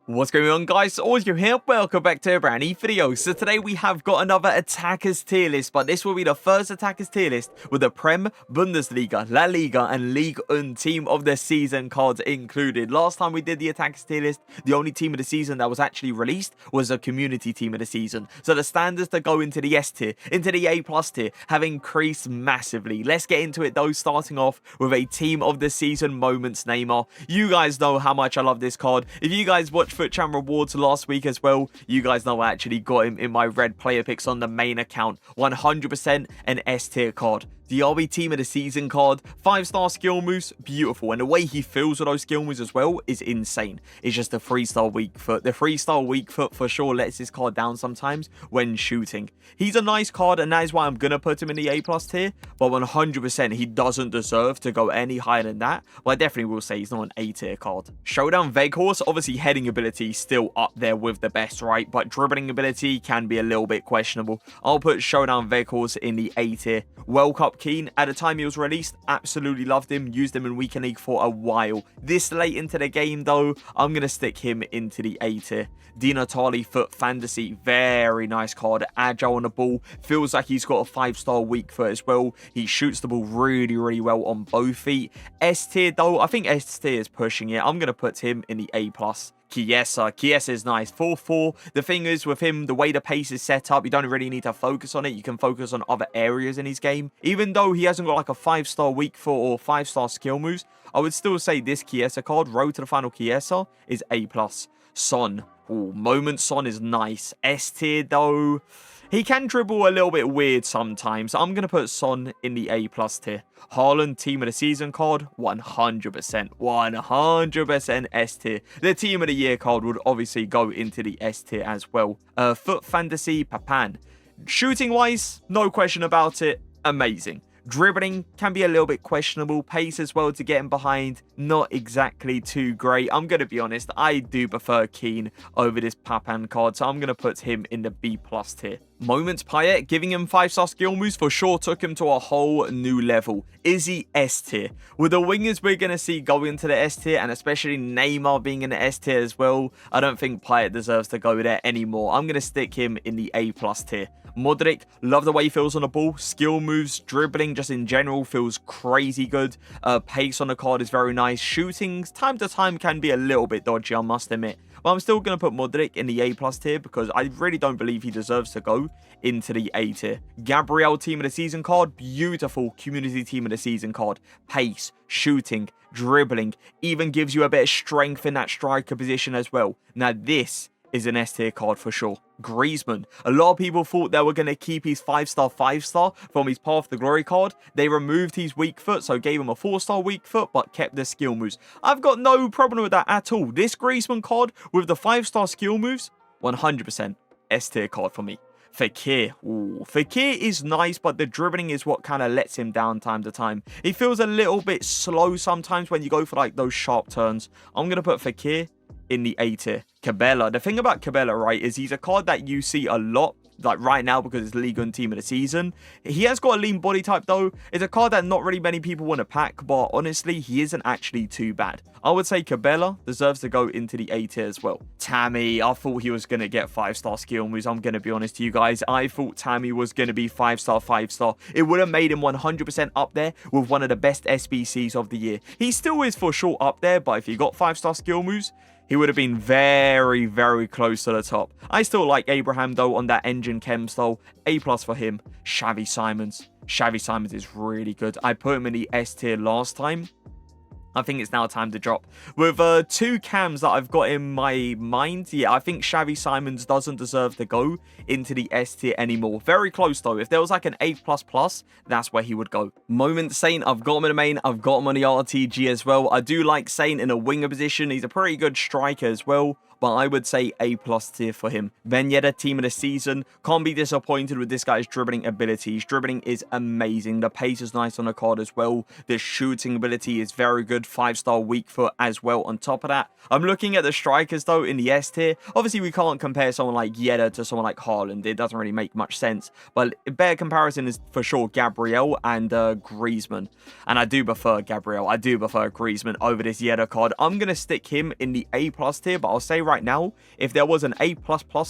What's going on, guys? Auzio here. Welcome back to a brand new video. So today we have got another attackers tier list, but this will be the first attackers tier list with the Prem, Bundesliga, La Liga and Ligue 1 team of the season cards included. Last time we did the attackers tier list, the only team of the season that was actually released was a community team of the season. So the standards that go into the S tier, into the A+ tier have increased massively. Let's get into it though, starting off with a team of the season moments Neymar. You guys know how much I love this card. If you guys watch FootCham Rewards last week as well, you guys know I actually got him in my red player picks on the main account. 100% an S tier card. The RB team of the season card, 5-star skill moves, beautiful. And the way he feels with those skill moves as well is insane. It's just a 3-star weak foot. The 3-star weak foot for sure lets this card down sometimes when shooting. He's a nice card and that is why I'm going to put him in the A+ tier. But 100% he doesn't deserve to go any higher than that. But I definitely will say he's not an A tier card. Showdown Veghorst, obviously heading ability still up there with the best, right? But dribbling ability can be a little bit questionable. I'll put Showdown Veghorst in the A tier. World Cup Keen, at the time he was released, absolutely loved him, used him in Weekend League for a while. This late into the game though, I'm going to stick him into the A tier. Di Natale Foot Fantasy, very nice card, agile on the ball, feels like he's got a 5-star weak foot as well. He shoots the ball really well on both feet. S tier though, I think S tier is pushing it. I'm going to put him in the A+. Chiesa is nice. 4-4. The thing is with him, the way the pace is set up, you don't really need to focus on it. You can focus on other areas in his game. Even though he hasn't got like a 5-star weak foot or 5-star skill moves, I would still say this Chiesa card, Road to the Final Chiesa, is A+. Son. Ooh, Moment Son is nice. S tier though. He can dribble a little bit weird sometimes. I'm going to put Son in the A+ tier. Haaland, team of the season card, 100%. 100% S tier. The team of the year card would obviously go into the S tier as well. Foot Fantasy, Papan. Shooting wise, no question about it. Amazing. Dribbling can be a little bit questionable. Pace as well to get him behind, not exactly too great. I'm going to be honest, I do prefer Keane over this Papan card, so I'm going to put him in the B+ tier. Moments Payet, giving him 5-star skill moves for sure took him to a whole new level. Is he S tier? With the wingers we're going to see going into the S tier, and especially Neymar being in the S tier as well, I don't think Payet deserves to go there anymore. I'm going to stick him in the A+ tier. Modric, love the way he feels on the ball. Skill moves, dribbling just in general feels crazy good. Pace on the card is very nice. Shooting, time to time, can be a little bit dodgy, I must admit. But I'm still going to put Modric in the A+ tier because I really don't believe he deserves to go into the A tier. Gabriel, team of the season card, beautiful community team of the season card. Pace, shooting, dribbling, even gives you a bit of strength in that striker position as well. Now this is an S tier card for sure. Griezmann. A lot of people thought they were going to keep his 5-star from his Path to Glory card. They removed his weak foot, so gave him a 4-star weak foot, but kept the skill moves. I've got no problem with that at all. This Griezmann card with the 5-star skill moves, 100% S tier card for me. Fekir. Ooh, Fekir is nice, but the dribbling is what kind of lets him down time to time. He feels a little bit slow sometimes when you go for like those sharp turns. I'm going to put Fekir in the A tier. Cabella. The thing about Cabella, right, is he's a card that you see a lot, like right now because it's Ligue 1 team of the season. He has got a lean body type though. It's a card that not really many people want to pack, but honestly, he isn't actually too bad. I would say Cabella deserves to go into the A tier as well. Tammy, I thought he was going to get 5-star skill moves. I'm going to be honest to you guys. I thought Tammy was going to be 5-star. It would have made him 100% up there with one of the best SBCs of the year. He still is for sure up there, but if he got 5-star skill moves, he would have been very close to the top. I still like Abraham though on that engine chem style. A+ for him. Xavi Simons. Xavi Simons is really good. I put him in the S tier last time. I think it's now time to drop. With 2 cams that I've got in my mind, yeah, I think Xavi Simons doesn't deserve to go into the S tier anymore. Very close though. If there was like an A++, that's where he would go. Moment Saint, I've got him in the main. I've got him on the RTG as well. I do like Saint in a winger position. He's a pretty good striker as well. But I would say A+ tier for him. Ben Yedder, team of the season. Can't be disappointed with this guy's dribbling ability. His dribbling is amazing. The pace is nice on the card as well. The shooting ability is very good. 5-star weak foot as well on top of that. I'm looking at the strikers though in the S tier. Obviously we can't compare someone like Yedder to someone like Haaland. It doesn't really make much sense. But a better comparison is for sure Gabriel and Griezmann. And I do prefer Griezmann over this Yedder card. I'm going to stick him in the A+ tier. But I'll say right right now, if there was an A++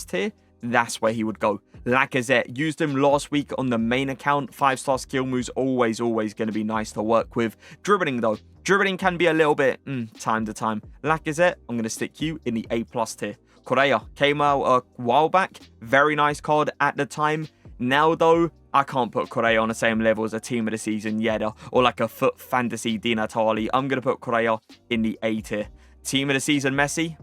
tier, that's where he would go. Lacazette, used him last week on the main account. 5-star skill moves, always going to be nice to work with. Dribbling though, dribbling can be a little bit time to time. Lacazette, I'm going to stick you in the A+ tier. Correa came out a while back. Very nice card at the time. Now though, I can't put Correa on the same level as a team of the season Yedda or like a foot fantasy Di Natale. I'm going to put Correa in the A tier. Team of the season Messi.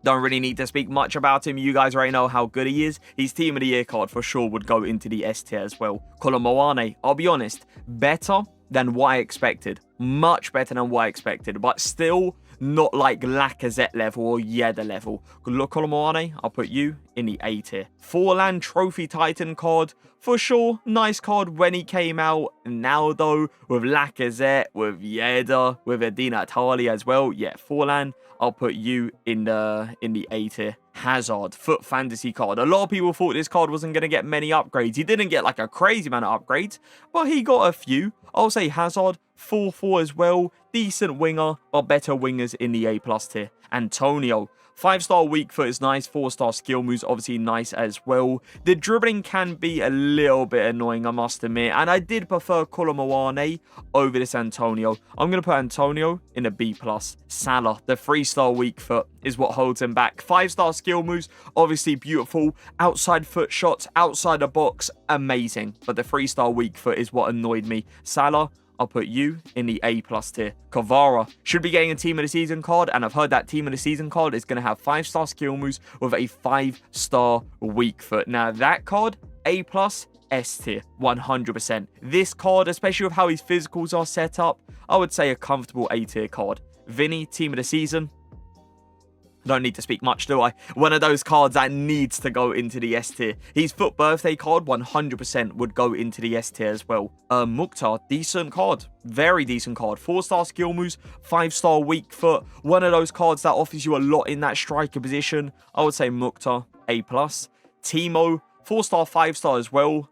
Don't really need to speak much about him. You guys already know how good he is. His team of the year card for sure would go into the S tier as well. Mohr, I'll be honest, better than what I expected. Much better than what I expected, but still not like Lacazette level or Yedda level. Mohr, I'll put you in the A tier. Forlan Trophy Titan card, for sure, nice card when he came out. Now though, with Lacazette, with Yedda, with a Di Natale as well, yeah, Forlan, I'll put you in the A tier. Hazard, foot fantasy card. A lot of people thought this card wasn't going to get many upgrades. He didn't get like a crazy amount of upgrades, but he got a few. I'll say Hazard, 4-4 as well. Decent winger, but better wingers in the A+ tier. Antonio, 5-star weak foot is nice. 4-star skill moves, obviously nice as well. The dribbling can be a little bit annoying, I must admit. And I did prefer Mohr over this Antonio. I'm going to put Antonio in a B+. Salah, the 3-star weak foot, is what holds him back. 5-star skill moves, obviously beautiful. Outside foot shots, outside the box, amazing. But the 3-star weak foot is what annoyed me. Salah, I'll put you in the A+ tier. Kvara should be getting a team of the season card, and I've heard that team of the season card is going to have 5-star skill moves with a 5-star weak foot. Now that card, A+, S tier, 100%. This card, especially with how his physicals are set up, I would say a comfortable A tier card. Vinny, team of the season. Don't need to speak much, do I? One of those cards that needs to go into the S tier. His foot birthday card, 100% would go into the S tier as well. Mohr, decent card. Very decent card. 4-star skill moves, 5-star weak foot. One of those cards that offers you a lot in that striker position. I would say Mohr, A+. Timo, 4-star, 5-star as well.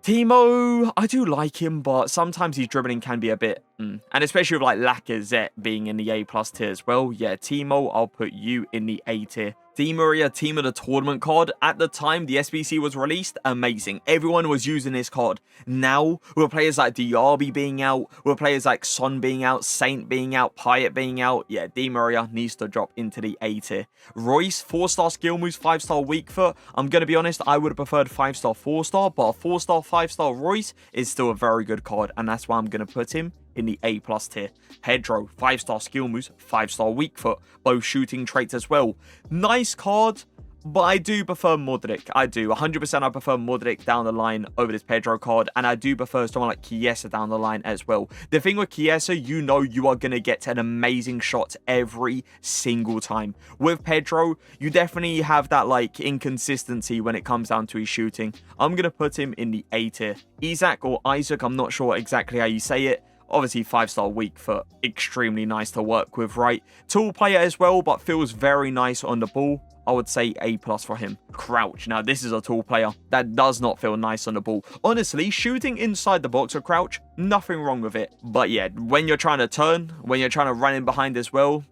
Timo, I do like him, but sometimes his dribbling can be a bit... And especially with like Lacazette being in the A+ tier as well. Yeah, Timo, I'll put you in the A tier. Di Maria team of the tournament card. At the time the SBC was released, amazing. Everyone was using this card. Now, with players like Diaby being out, with players like Son being out, Saint being out, Payet being out, yeah, Di Maria needs to drop into the A tier. Royce, 4-star skill moves, 5-star weak foot. I'm going to be honest, I would have preferred 5-star, 4-star, but a 4-star, 5-star Royce is still a very good card, and that's why I'm going to put him in the A+ tier. Pedro, 5-star skill moves, 5-star weak foot, both shooting traits as well. Nice card, but I do prefer Modric. I do. 100% I prefer Modric down the line over this Pedro card, and I do prefer someone like Chiesa down the line as well. The thing with Chiesa, you know you are going to get an amazing shot every single time. With Pedro, you definitely have that like inconsistency when it comes down to his shooting. I'm going to put him in the A tier. Isaac or Isaac, I'm not sure exactly how you say it. Obviously, 5-star weak foot, extremely nice to work with, right? Tall player as well, but feels very nice on the ball. I would say A+ for him. Crouch. Now, this is a tall player that does not feel nice on the ball. Honestly, shooting inside the box with Crouch, nothing wrong with it. But yeah, when you're trying to turn, when you're trying to run in behind as well,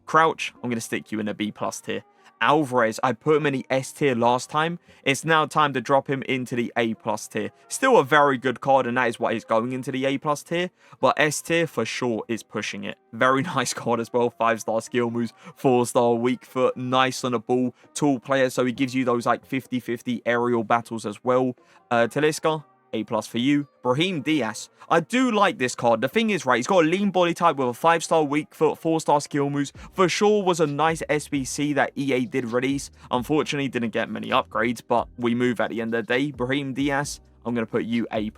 Crouch, I'm going to stick you in a B+ tier. Alvarez, I put him in the S tier last time. It's now time to drop him into the A+ tier. Still a very good card, and that is why he's going into the A+ tier. But S tier for sure is pushing it. Very nice card as well. 5-star skill moves, 4-star weak foot, nice on the ball, tall player, so he gives you those like 50-50 aerial battles as well. Talisca, A+ for you. Brahim Diaz. I do like this card. The thing is, right, he's got a lean body type with a 5-star weak foot, 4-star skill moves. For sure was a nice SBC that EA did release. Unfortunately, didn't get many upgrades, but we move at the end of the day. Brahim Diaz, I'm going to put you A+.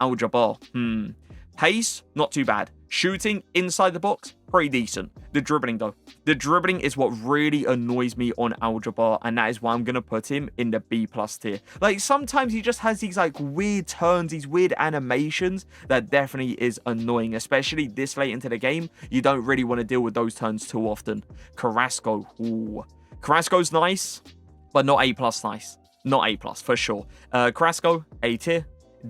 Al-Jabbar. Pace, not too bad. Shooting inside the box, pretty decent. The dribbling though. The dribbling is what really annoys me on Al-Jabbar, and that is why I'm going to put him in the B+ tier. Like, sometimes he just has these like weird turns, these weird animations that definitely is annoying, especially this late into the game. You don't really want to deal with those turns too often. Carrasco. Ooh. Carrasco's nice, but not A+ nice. Not A+ for sure. Carrasco, A tier.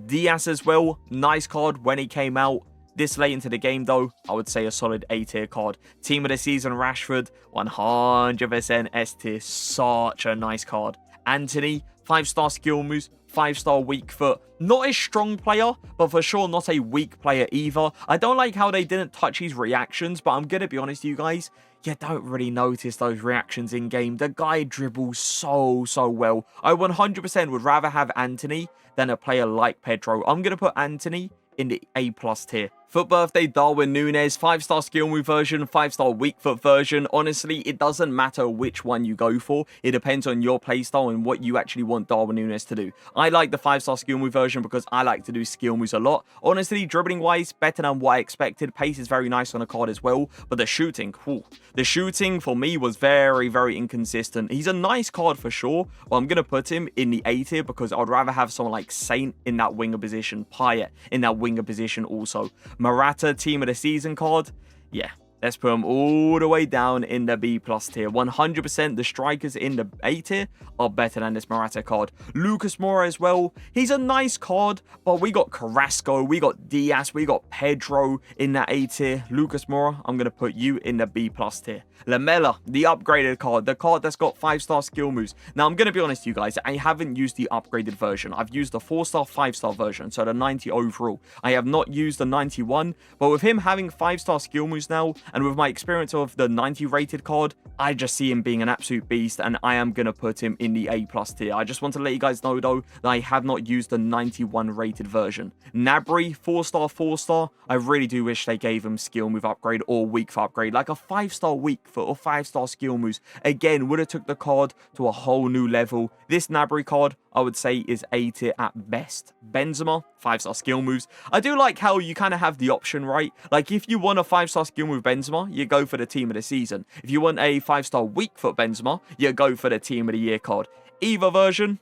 Diaz as well. Nice card when he came out. This late into the game, though, I would say a solid A tier card. Team of the season, Rashford, 100% S tier. Such a nice card. Anthony, 5-star skill moves, 5-star weak foot. Not a strong player, but for sure not a weak player either. I don't like how they didn't touch his reactions, but I'm going to be honest with you guys, you don't really notice those reactions in game. The guy dribbles so well. I 100% would rather have Anthony than a player like Pedro. I'm going to put Anthony in the A+ tier. Foot birthday, Darwin Núñez, 5-star skill move version, 5-star weak foot version. Honestly, it doesn't matter which one you go for. It depends on your playstyle and what you actually want Darwin Núñez to do. I like the 5-star skill move version because I like to do skill moves a lot. Honestly, dribbling wise, better than what I expected. Pace is very nice on the card as well, but the shooting, the shooting for me was very inconsistent. He's a nice card for sure, but I'm going to put him in the A tier because I'd rather have someone like Saint in that winger position, Payet in that winger position also. Morata, team of the season card. Yeah, let's put him all the way down in the B+ tier. 100% the strikers in the A tier are better than this Morata card. Lucas Mohr as well. He's a nice card, but we got Carrasco, we got Diaz, we got Pedro in that A tier. Lucas Mohr, I'm going to put you in the B+ tier. Lamela, the upgraded card, the card that's got 5-star skill moves. Now, I'm going to be honest with you guys, I haven't used the upgraded version. I've used the 4-star, 5-star version, so the 90 overall. I have not used the 91, but with him having 5-star skill moves now, and with my experience of the 90 rated card, I just see him being an absolute beast, and I am going to put him in the A+ tier. I just want to let you guys know, though, that I have not used the 91 rated version. Nabry, 4-star, 4-star. I really do wish they gave him skill move upgrade or weak foot upgrade, like a 5-star weak foot or 5-star skill moves. Again, would have took the card to a whole new level. This Nabry card, I would say, is A tier at best. Benzema, 5-star skill moves. I do like how you kind of have the option, right? Like, if you want a 5-star skill move Benzema, you go for the team of the season. If you want a 5-star weak foot Benzema, you go for the team of the year card. Either version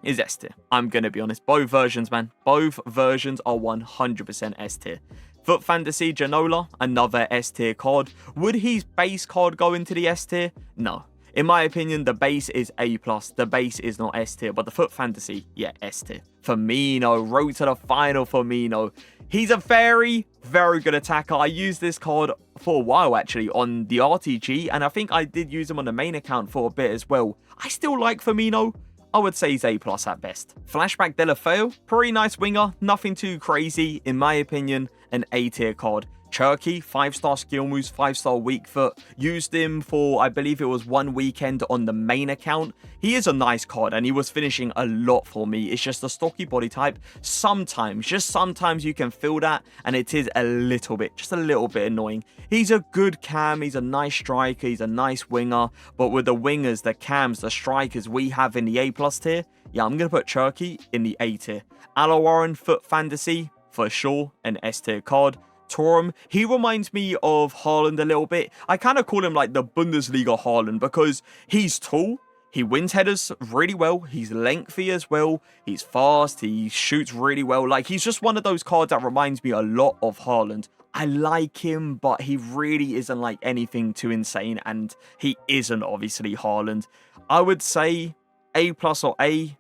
is S tier. I'm going to be honest. Both versions, man. Both versions are 100% S tier. Foot Fantasy Janola, another S tier card. Would his base card go into the S tier? No. In my opinion, the base is A+. The base is not S tier, but the Foot Fantasy, yeah, S tier. Firmino, road to the final Firmino. He's a very good attacker. I used this card for a while, actually, on the RTG, and I think I did use him on the main account for a bit as well. I still like Firmino. I would say he's A+ at best. Flashback Delafeu, pretty nice winger, nothing too crazy, in my opinion, an A tier card. Cherky, 5-star skill moves, 5-star weak foot. Used him for, I believe it was one weekend on the main account. He is a nice card and he was finishing a lot for me. It's just a stocky body type. Sometimes, just sometimes you can feel that and it is a little bit, just a little bit annoying. He's a good cam, he's a nice striker, he's a nice winger. But with the wingers, the cams, the strikers we have in the A+ tier, yeah, I'm going to put Cherky in the A tier. Warren, Foot Fantasy, for sure, an S tier card. Thuram, he reminds me of Haaland a little bit. I kind of call him like the Bundesliga Haaland because he's tall, he wins headers really well, he's lengthy as well, he's fast, he shoots really well. Like, he's just one of those cards that reminds me a lot of Haaland. I like him, but he really isn't like anything too insane, and he isn't obviously Haaland. I would say A+ or A.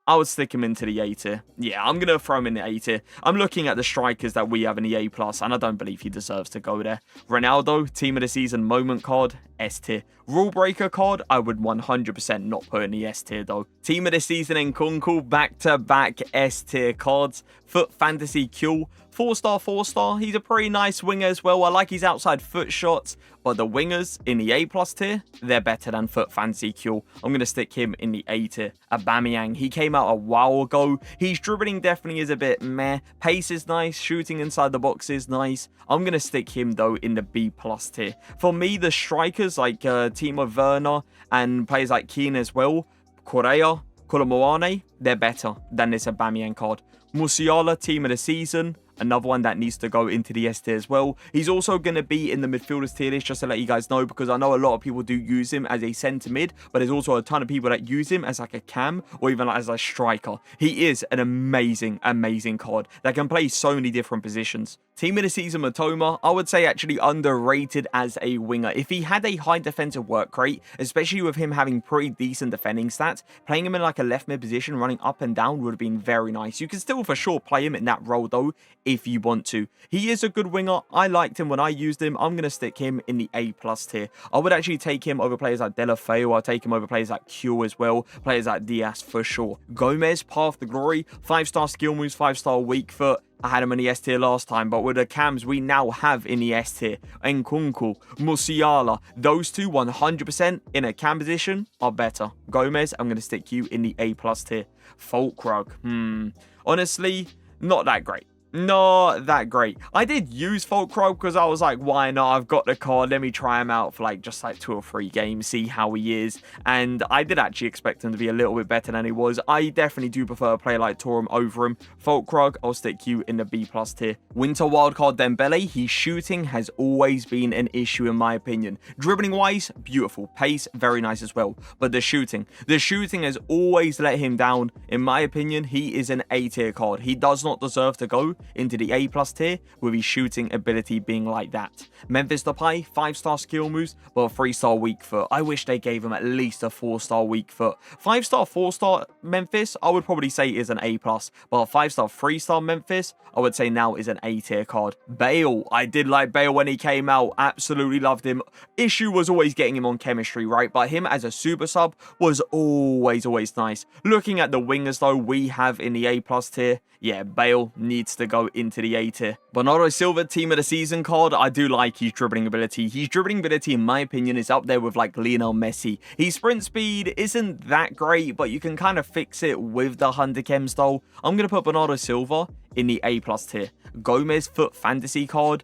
I would stick him into the A tier. Yeah, I'm going to throw him in the A tier. I'm looking at the strikers that we have in the A+, and I don't believe he deserves to go there. Ronaldo, team of the season moment card, S tier. Rule breaker card, I would 100% not put in the S tier though. Team of the season and Kunkel, back-to-back S tier cards. Foot Fantasy Q, 4-star, 4-star. He's a pretty nice winger as well. I like his outside foot shots, but the wingers in the A+ tier, they're better than Foot Fantasy Q. I'm going to stick him in the A tier. Aubameyang, he came out a while ago. His dribbling definitely is a bit meh. Pace is nice. Shooting inside the box is nice. I'm going to stick him, though, in the B+ tier. For me, the strikers like Timo Werner and players like Keane as well, Correa, Kolomoane, they're better than this Aubameyang card. Musiala, team of the season. Another one that needs to go into the S tier as well. He's also going to be in the midfielders tier list, just to let you guys know, because I know a lot of people do use him as a centre mid, but there's also a ton of people that use him as like a cam or even like as a striker. He is an amazing card that can play so many different positions. Team of the season Matoma, I would say actually underrated as a winger. If he had a high defensive work rate, especially with him having pretty decent defending stats, playing him in like a left mid position, running up and down would have been very nice. You can still for sure play him in that role though, if you want to. He is a good winger. I liked him when I used him. I'm going to stick him in the A+ tier. I would actually take him over players like Delafeu. I'll take him over players like Q as well. Players like Diaz for sure. Gomez, Path to Glory. 5-star skill moves, 5-star weak foot. I had him in the S tier last time, but with the cams we now have in the S tier, Nkunku, Musiala, those two 100% in a cam position are better. Gomez, I'm going to stick you in the A+ tier. Fulkrug, honestly, not that great. Not that great. I did use Fulkrug because I was like, why not? I've got the card. Let me try him out for like just like 2 or 3 games, see how he is. And I did actually expect him to be a little bit better than he was. I definitely do prefer a player like Thuram over him. Fulkrug, I'll stick you in the B+ tier. Winter wildcard Dembele, his shooting has always been an issue in my opinion. Dribbling wise, beautiful. Pace, very nice as well. But the shooting has always let him down. In my opinion, he is an A tier card. He does not deserve to go into the A+ tier with his shooting ability being like that. Memphis Depay, 5-star skill moves, but a 3-star weak foot. I wish they gave him at least a 4-star weak foot. 5-star, 4-star Memphis, I would probably say is an A+, but a 5-star, 3-star Memphis, I would say now is an A tier card. Bale, I did like Bale when he came out, absolutely loved him. Issue was always getting him on chemistry, right? But him as a super sub was always nice. Looking at the wingers though we have in the A+ tier, yeah, Bale needs to go into the A tier. Bernardo Silva, team of the season card. I do like his dribbling ability. His dribbling ability, in my opinion, is up there with like Lionel Messi. His sprint speed isn't that great, but you can kind of fix it with the Hunter Chem style. I'm going to put Bernardo Silva in the A+ tier. Gomez, foot fantasy card.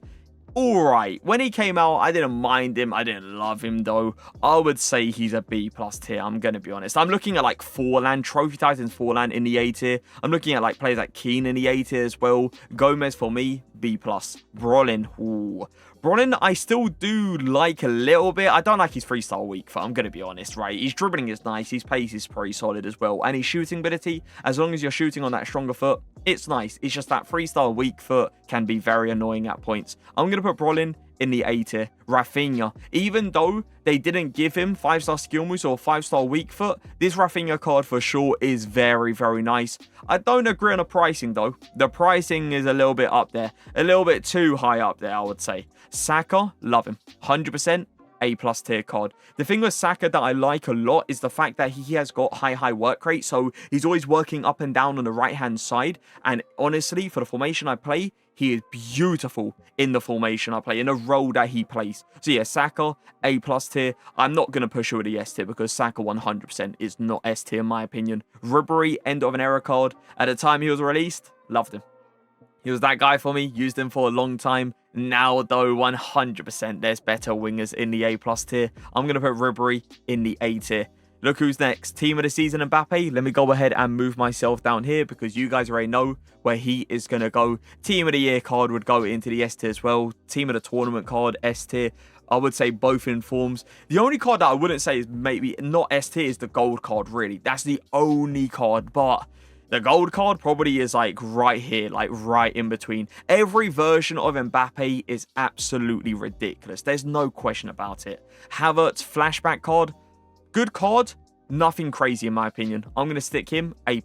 Alright, when he came out, I didn't mind him. I didn't love him though. I would say he's a B+ tier, I'm going to be honest. I'm looking at like Forlan, Trophy Titans Forlan in the A tier. I'm looking at like players like Keane in the A tier as well. Gomez for me, B+. Brolin, ooh. Brolin, I still do like a little bit. I don't like his 3-star weak foot, I'm going to be honest, right? His dribbling is nice. His pace is pretty solid as well. And his shooting ability, as long as you're shooting on that stronger foot, it's nice. It's just that 3-star weak foot can be very annoying at points. I'm going to put Brolin in the A tier. Rafinha, even though they didn't give him 5-star skill moves or 5-star weak foot, this Rafinha card for sure is very nice. I don't agree on the pricing though. The pricing is a little bit up there, a little bit too high up there, I would say. Saka, love him, 100% A+ tier card. The thing with Saka that I like a lot is the fact that he has got high work rate, so he's always working up and down on the right hand side. And honestly, for the formation I play, he is beautiful in the formation I play, in the role that he plays. So yeah, Saka, A+ tier. I'm not going to push over the S tier because Saka 100% is not S tier in my opinion. Ribery, end of an era card. At the time he was released, loved him. He was that guy for me, used him for a long time. Now, though, 100% there's better wingers in the A+ tier. I'm going to put Ribery in the A tier. Look who's next. Team of the season, Mbappe. Let me go ahead and move myself down here because you guys already know where he is going to go. Team of the year card would go into the S tier as well. Team of the tournament card, S tier. I would say both in forms. The only card that I wouldn't say is maybe not S tier is the gold card, really. That's the only card, but the gold card probably is like right here, like right in between. Every version of Mbappe is absolutely ridiculous. There's no question about it. Havertz flashback card, good card, nothing crazy in my opinion. I'm going to stick him A+.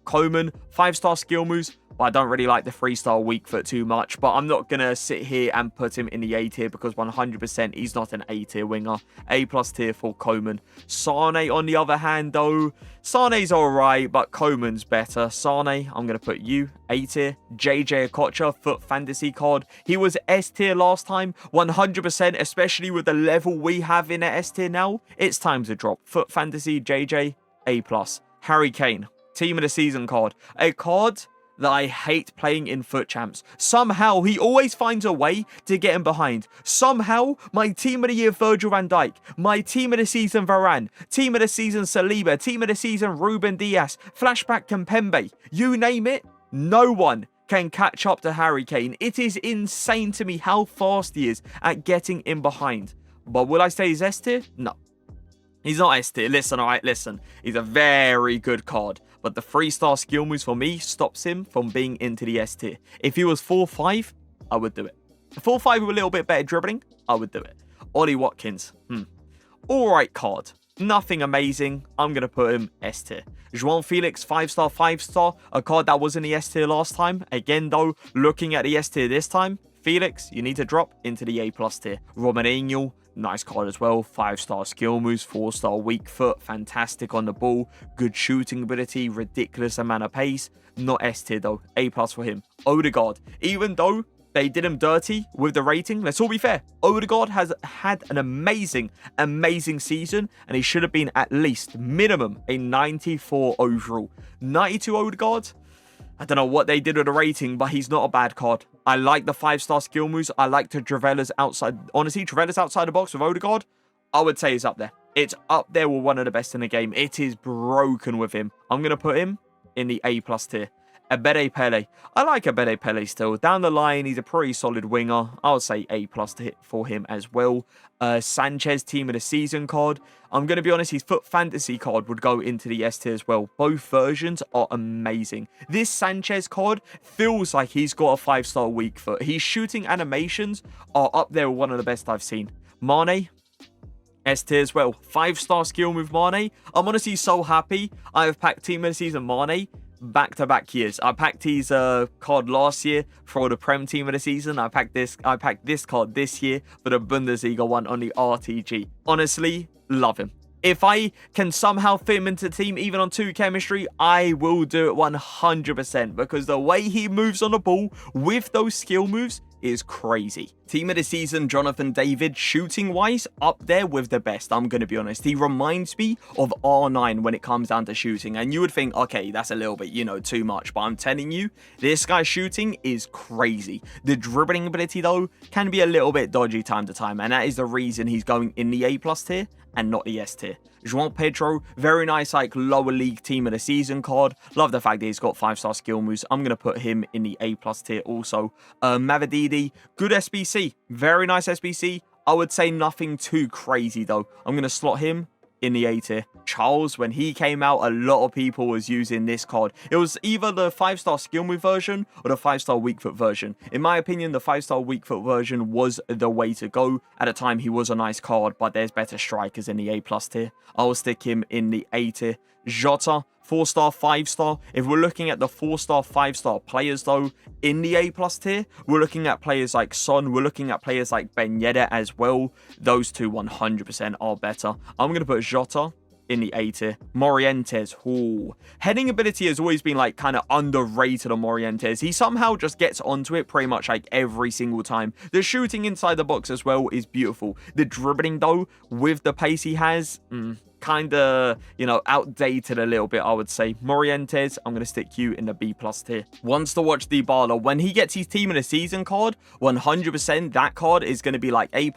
Coman, 5-star skill moves, but I don't really like the 3-star weak foot too much. But I'm not going to sit here and put him in the A tier because 100% he's not an A tier winger. A+ tier for Coman. Sane on the other hand though, Sane's alright, but Coman's better. Sane, I'm going to put you A tier. JJ Okocha, foot fantasy card. He was S tier last time, 100%, especially with the level we have in S tier now. It's time to drop. Foot fantasy, JJ, A+. Harry Kane, team of the season card. A card that I hate playing in foot champs. Somehow, he always finds a way to get him behind. Somehow, my team of the year Virgil van Dijk, my team of the season Varane, team of the season Saliba, team of the season Ruben Diaz, flashback Kimpembe, you name it, no one can catch up to Harry Kane. It is insane to me how fast he is at getting in behind. But will I say he's S tier? No. He's not S tier. Listen, alright, listen. He's a very good card. But the 3-star skill moves for me stops him from being into the S tier. If he was 4-5, I would do it. 4-5 with a little bit better dribbling, I would do it. Ollie Watkins. Alright card. Nothing amazing. I'm going to put him S tier. João Felix, 5-star, 5-star. A card that was in the S tier last time. Again, though, looking at the S tier this time, Felix, you need to drop into the A+ tier. Romarinho, nice card as well. 5-star skill moves, 4-star weak foot. Fantastic on the ball. Good shooting ability. Ridiculous amount of pace. Not S tier, though. A+ for him. Odegaard, even though they did him dirty with the rating, let's all be fair. Odegaard has had an amazing season, and he should have been at least minimum a 94 overall. 92 Odegaard, I don't know what they did with the rating, but he's not a bad card. I like the 5-star skill moves. I like the Trivella's outside. Honestly, Trivella's outside the box with Odegaard, I would say is up there. It's up there with one of the best in the game. It is broken with him. I'm going to put him in the A+ tier. Abede Pele. I like Abede Pele still. Down the line, he's a pretty solid winger. I would say A+ to hit for him as well. Sanchez team of the season card. I'm going to be honest, his foot fantasy card would go into the S tier as well. Both versions are amazing. This Sanchez card feels like he's got a 5-star weak foot. His shooting animations are up there with one of the best I've seen. Mane, S tier as well. 5-star skill move Mane. I'm honestly so happy I have packed team of the season Mane back-to-back years. I packed his card last year for the Prem team of the season. I packed this card this year for the Bundesliga one on the RTG. Honestly, love him. If I can somehow fit him into the team, even on 2 chemistry, I will do it 100% because the way he moves on the ball with those skill moves is crazy. Team of the season, Jonathan David, shooting-wise, up there with the best, I'm going to be honest. He reminds me of R9 when it comes down to shooting, and you would think, okay, that's a little bit, you know, too much, but I'm telling you, this guy's shooting is crazy. The dribbling ability, though, can be a little bit dodgy time to time, and that is the reason he's going in the A+ tier and not the S tier. João Pedro, very nice, like, lower league team of the season card. Love the fact that he's got 5-star skill moves. I'm going to put him in the A+ tier also. Mavididi, good SBC. Very nice SBC. I would say nothing too crazy, though. I'm going to slot him in the A tier. Charles, when he came out, a lot of people was using this card. It was either the 5-star skill move version or the 5-star weak foot version. In my opinion, the 5-star weak foot version was the way to go. At the time, he was a nice card, but there's better strikers in the A+ tier. I will stick him in the A tier. Jota, 4-star, 5-star. If we're looking at the 4-star, 5-star players, though, in the A+ tier, we're looking at players like Son. We're looking at players like Ben Yedder as well. Those two 100% are better. I'm going to put Jota in the A tier. Morientes, ooh. Heading ability has always been like kind of underrated on Morientes. He somehow just gets onto it pretty much like every single time. The shooting inside the box as well is beautiful. The dribbling, though, with the pace he has, kind of, you know, outdated a little bit, I would say. Morientes, I'm going to stick you in the B+ tier. Wants to watch Dybala. When he gets his team in a season card, 100% that card is going to be like A+,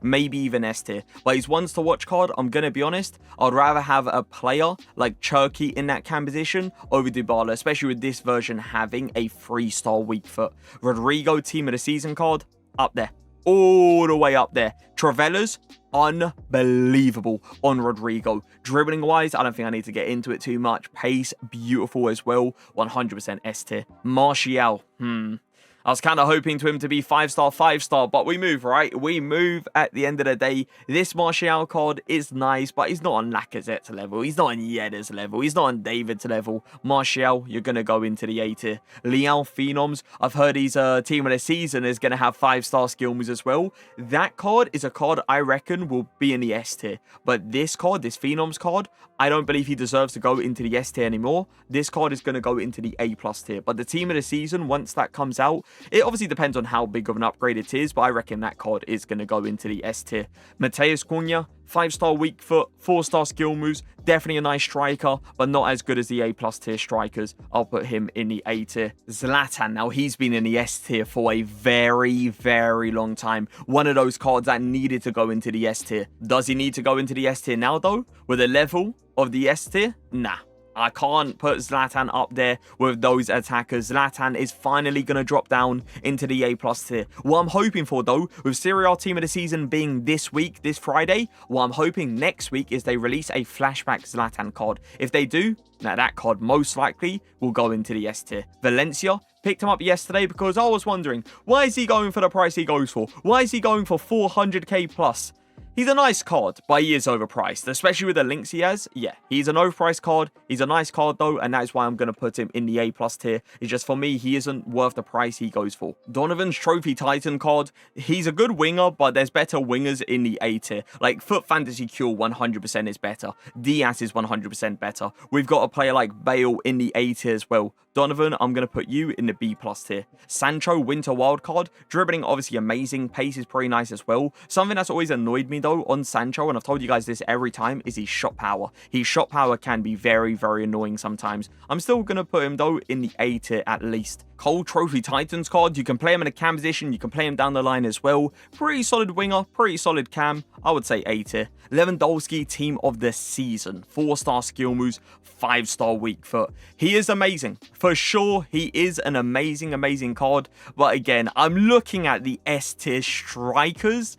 maybe even S tier. But his wants to watch card, I'm going to be honest, I'd rather have a player like Cherky in that cam position over Dybala, especially with this version having a 3-star weak foot. Rodrigo team of the season card, up there. All the way up there. Trivella's unbelievable on Rodrigo. Dribbling wise, I don't think I need to get into it too much. Pace, beautiful as well. 100% S tier. Martial, I was kind of hoping to him to be 5-star, 5-star, but we move, right? We move at the end of the day. This Martial card is nice, but he's not on Lacazette's level. He's not on Yedder's level. He's not on David's level. Martial, you're going to go into the A tier. Leon Phenoms, I've heard his team of the season is going to have 5-star skill moves as well. That card is a card I reckon will be in the S tier. But this card, this Phenoms card, I don't believe he deserves to go into the S tier anymore. This card is going to go into the A+ tier. But the team of the season, once that comes out, it obviously depends on how big of an upgrade it is, but I reckon that card is going to go into the S tier. Mateus Cunha, 5-star weak foot, 4-star skill moves, definitely a nice striker, but not as good as the A+ tier strikers. I'll put him in the A tier. Zlatan, now he's been in the S tier for a very, very long time. One of those cards that needed to go into the S tier. Does he need to go into the S tier now, though? With the level of the S tier? Nah. I can't put Zlatan up there with those attackers. Zlatan is finally going to drop down into the A+ tier. What I'm hoping for, though, with Serie A team of the season being this week, this Friday, what I'm hoping next week is they release a flashback Zlatan card. If they do, now that card most likely will go into the S tier. Valencia, picked him up yesterday because I was wondering, why is he going for the price he goes for? Why is he going for 400k plus? He's a nice card, but he is overpriced, especially with the links he has. Yeah, he's an overpriced card. He's a nice card, though, and that is why I'm going to put him in the A+ tier. It's just, for me, he isn't worth the price he goes for. Donovan's Trophy Titan card, he's a good winger, but there's better wingers in the A tier. Like, Foot Fantasy Cure 100% is better. Diaz is 100% better. We've got a player like Bale in the A tier as well. Donovan, I'm going to put you in the B+ tier. Sancho, Winter Wildcard. Dribbling, obviously amazing. Pace is pretty nice as well. Something that's always annoyed me, though, on Sancho, and I've told you guys this every time, is his shot power. His shot power can be very, very annoying sometimes. I'm still going to put him, though, in the A tier at least. Cole Trophy Titans card. You can play him in a cam position. You can play him down the line as well. Pretty solid winger. Pretty solid cam. I would say A tier. Lewandowski, Team of the Season. 4-star skill moves. 5-star weak foot. He is amazing. For sure, he is an amazing, amazing card. But again, I'm looking at the S tier strikers.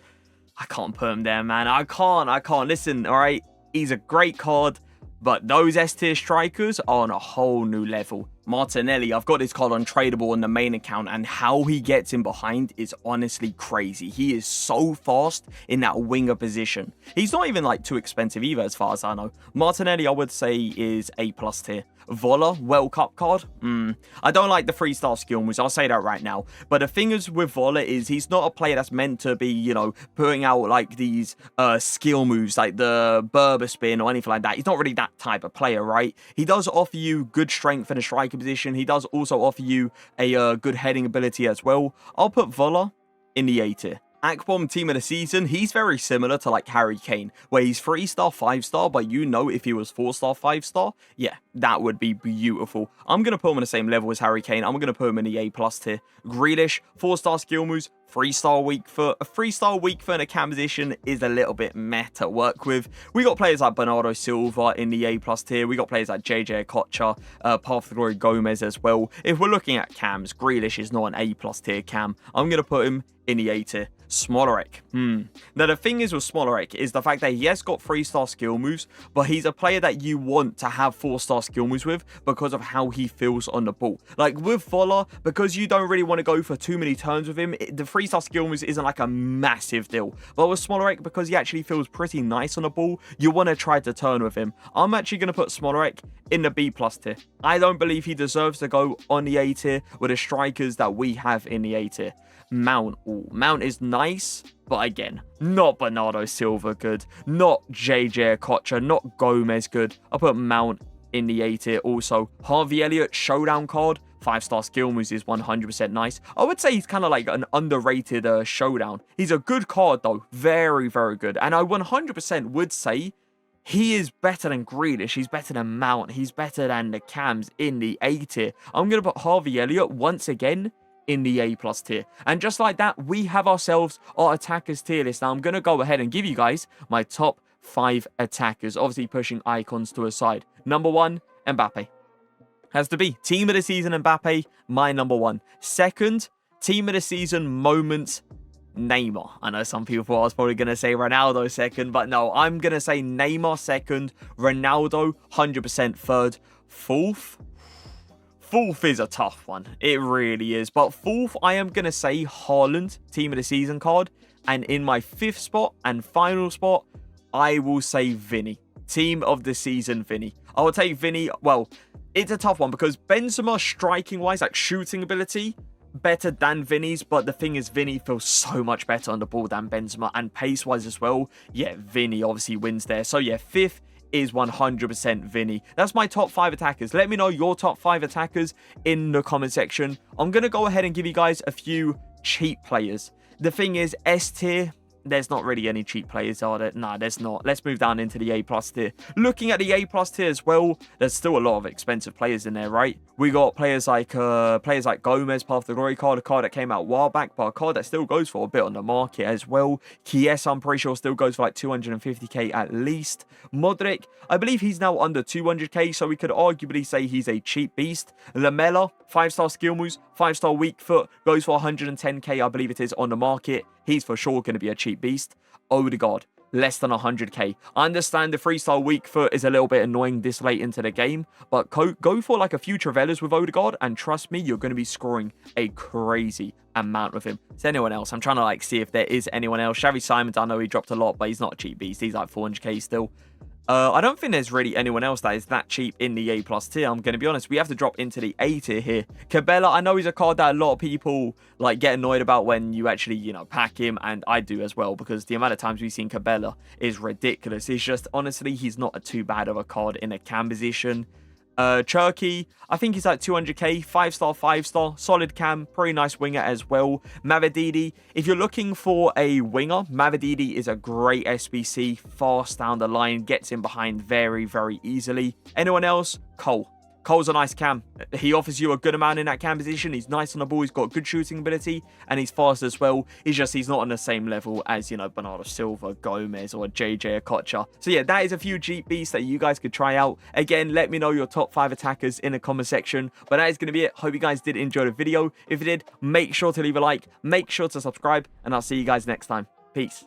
I can't put him there, man. I can't. Listen, all right? He's a great card. But those S tier strikers are on a whole new level. Martinelli, I've got this card untradeable on the main account, and how he gets in behind is honestly crazy. He is so fast in that winger position. He's not even like too expensive either, as far as I know. Martinelli, I would say, is A+ tier. Voller, World Cup card. I don't like the 3-star skill moves. I'll say that right now. But the thing is with Voller is he's not a player that's meant to be, you know, putting out like these skill moves like the Berber spin or anything like that. He's not really that type of player, right? He does offer you good strength in a striker position. He does also offer you a good heading ability as well. I'll put Voller in the A tier. Akpom Team of the Season, he's very similar to like Harry Kane, where he's 3-star, 5-star, but you know if he was 4-star, 5-star, yeah, that would be beautiful. I'm going to put him on the same level as Harry Kane. I'm going to put him in the A+ tier. Grealish, 4-star skill moves, 3-star weak foot. A 3-star weak foot in a cam position is a little bit meh to work with. We got players like Bernardo Silva in the A+ tier. We got players like JJ Okocha, Path of Glory Gomez as well. If we're looking at cams, Grealish is not an A+ tier cam. I'm going to put him in the A tier. Smolarek. Now, the thing is with Smolarek is the fact that he has got 3-star skill moves, but he's a player that you want to have 4-star skill moves with because of how he feels on the ball. Like with Voller, because you don't really want to go for too many turns with him, the 3-star skill moves isn't like a massive deal. But with Smolarek, because he actually feels pretty nice on the ball, you want to try to turn with him. I'm actually going to put Smolarek in the B+ tier. I don't believe he deserves to go on the A tier with the strikers that we have in the A tier. Mount. Ooh, Mount is nice, but again, not Bernardo Silva good, not JJ Okocha, not Gomez good. I'll put Mount in the A tier also. Harvey Elliott Showdown card, 5-star skill moves is 100% nice. I would say he's kind of like an underrated Showdown. He's a good card though, very, very good. And I 100% would say he is better than Grealish, he's better than Mount, he's better than the cams in the A tier. I'm going to put Harvey Elliott once again in the A+ tier. And just like that, we have ourselves our attackers tier list. Now, I'm going to go ahead and give you guys my top 5 attackers, obviously pushing icons to a side. Number 1, Mbappe. Has to be. Team of the Season, Mbappe, my number 1. Second, Team of the Season moments, Neymar. I know some people thought I was probably going to say Ronaldo second, but no, I'm going to say Neymar second, Ronaldo 100% third, fourth. Fourth is a tough one. It really is. But fourth, I am going to say Haaland, Team of the Season card. And in my 5th spot and final spot, I will say Vinny. Team of the Season, Vinny. I will take Vinny. Well, it's a tough one because Benzema, striking-wise, like shooting ability, better than Vinny's. But the thing is, Vinny feels so much better on the ball than Benzema. And pace-wise as well, yeah, Vinny obviously wins there. So yeah, 5th is 100% Vinny. That's my top 5 attackers. Let me know your top 5 attackers in the comment section. I'm going to go ahead and give you guys a few cheap players. The thing is, S tier, there's not really any cheap players, are there? Nah, there's not. Let's move down into the A+ tier. Looking at the A+ tier as well, there's still a lot of expensive players in there, right? We got players like Gomez, Path of the Glory card, a card that came out a while back, but a card that still goes for a bit on the market as well. Chiesa, I'm pretty sure, still goes for like 250k at least. Modric, I believe he's now under 200k, so we could arguably say he's a cheap beast. Lamela, 5-star skill moves, 5-star weak foot, goes for 110k, I believe it is, on the market. He's for sure going to be a cheap beast. Odegaard, less than 100k. I understand the freestyle weak foot is a little bit annoying this late into the game, but go for like a few Travellas with Odegaard, and trust me, you're going to be scoring a crazy amount with him. Is there anyone else? I'm trying to like see if there is anyone else. Xavi Simons, I know he dropped a lot, but he's not a cheap beast. He's like 400k still. I don't think there's really anyone else that is that cheap in the A+ tier. I'm going to be honest. We have to drop into the A tier here. Cabela, I know he's a card that a lot of people like get annoyed about when you actually, you know, pack him. And I do as well, because the amount of times we've seen Cabela is ridiculous. It's just, honestly, he's not too bad of a card in a cam position. Cherky, I think he's like 200k, 5-star, 5-star, solid cam, pretty nice winger as well. Mavididi, if you're looking for a winger, Mavididi is a great SBC, fast down the line, gets in behind very, very easily. Anyone else? Cole. Cole's a nice cam. He offers you a good amount in that cam position. He's nice on the ball. He's got good shooting ability, and he's fast as well. He's not on the same level as, you know, Bernardo Silva, Gomez, or JJ Okocha. So yeah, that is a few cheap beasts that you guys could try out. Again, let me know your top 5 attackers in the comment section. But that is going to be it. Hope you guys did enjoy the video. If you did, make sure to leave a like, make sure to subscribe, and I'll see you guys next time. Peace.